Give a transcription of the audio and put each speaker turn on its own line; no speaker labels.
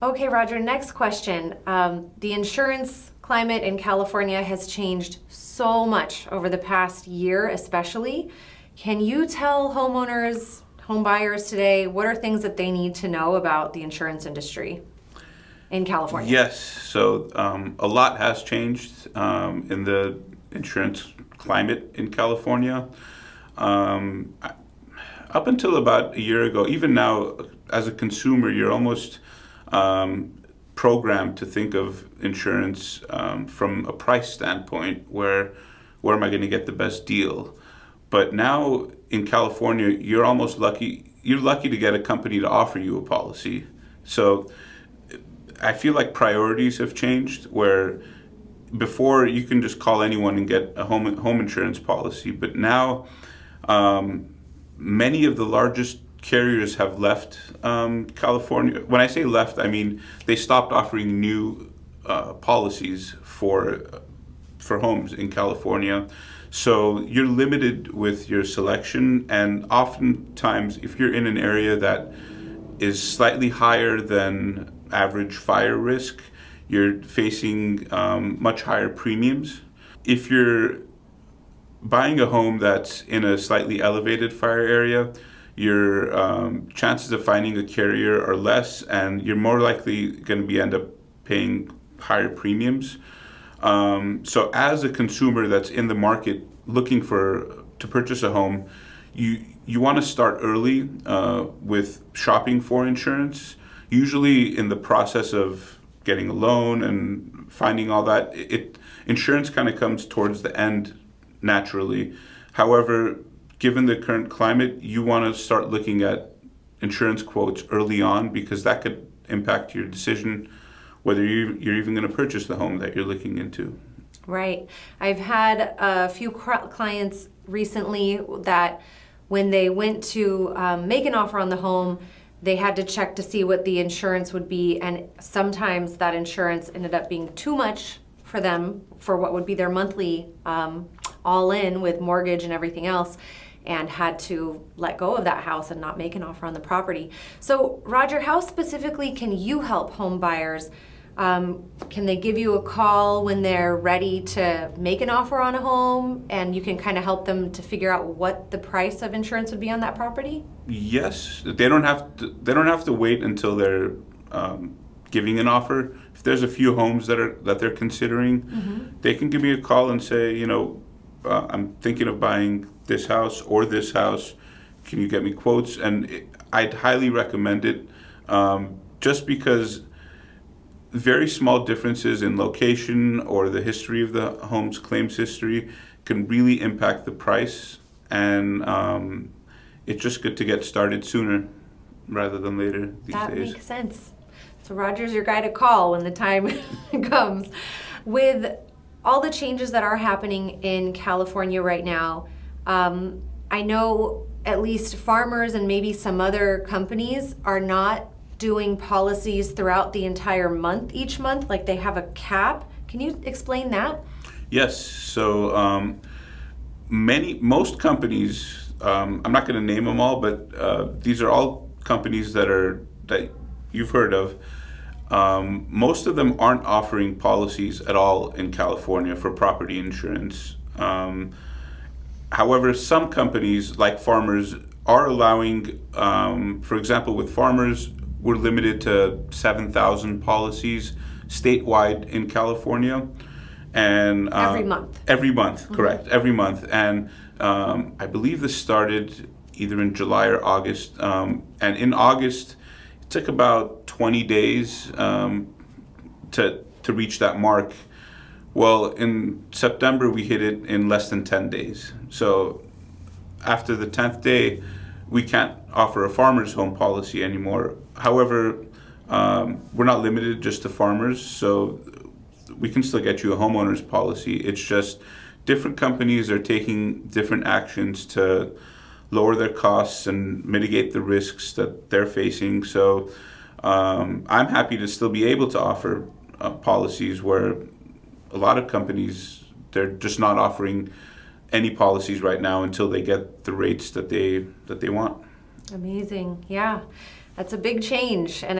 Okay, Roger, next question. The insurance climate in California has changed so much over the past year, especially. Can you tell homeowners, home buyers today, what are things that they need to know about the insurance industry in California?
Yes, so a lot has changed in the insurance climate in California. Um, Up until about a year ago, even now, as a consumer, you're almost programmed to think of insurance from a price standpoint, where am I going to get the best deal? But now in California, you're almost lucky. You're lucky to get a company to offer you a policy. So I feel like priorities have changed, where before you can just call anyone and get a home insurance policy, but now many of the largest carriers have left California. When I say left, I mean they stopped offering new policies for homes in California. So you're limited with your selection, and oftentimes, if you're in an area that is slightly higher than average fire risk, you're facing much higher premiums. If you're buying a home that's in a slightly elevated fire area, your chances of finding a carrier are less, and you're more likely going to end up paying higher premiums. So as a consumer that's in the market looking to purchase a home, you want to start early with shopping for insurance. Usually in the process of getting a loan and finding all that, insurance kind of comes towards the end naturally. However, given the current climate, you want to start looking at insurance quotes early on, because that could impact your decision whether you're even going to purchase the home that you're looking into.
Right. I've had a few clients recently that when they went to make an offer on the home, they had to check to see what the insurance would be, and sometimes that insurance ended up being too much for them for what would be their monthly all in with mortgage and everything else, and had to let go of that house and not make an offer on the property. So, Roger, how specifically can you help home buyers? Can they give you a call when they're ready to make an offer on a home, and you can kind of help them to figure out what the price of insurance would be on that property?
Yes, they don't have to. They don't have to wait until they're giving an offer. If there's a few homes that they're considering, they can give me a call and say, I'm thinking of buying this house or this house. Can you get me quotes? And I'd highly recommend it, just because very small differences in location or the history of the home's claims history can really impact the price. And it's just good to get started sooner rather than later these days.
That makes sense. So Roger's your guy to call when the time comes. With all the changes that are happening in California right now, I know at least farmers and maybe some other companies are not doing policies throughout the entire month, each month, like they have a cap. Can you explain that?
Yes. So most companies, I'm not going to name them all, but these are all companies that you've heard of. Most of them aren't offering policies at all in California for property insurance. However, some companies, like Farmers, are allowing, for example, with Farmers, we're limited to 7,000 policies statewide in California. And
every month.
Every month, correct. Every month. And I believe this started either in July or August. And in August, it took about 20 days to reach that mark. Well, in September, we hit it in less than 10 days. So after the 10th day, we can't offer a farmer's home policy anymore. However, we're not limited just to farmers, so we can still get you a homeowner's policy. It's just different companies are taking different actions to lower their costs and mitigate the risks that they're facing. So I'm happy to still be able to offer policies where a lot of companies, they're just not offering any policies right now until they get the rates that they want.
Amazing. Yeah, that's a big change. And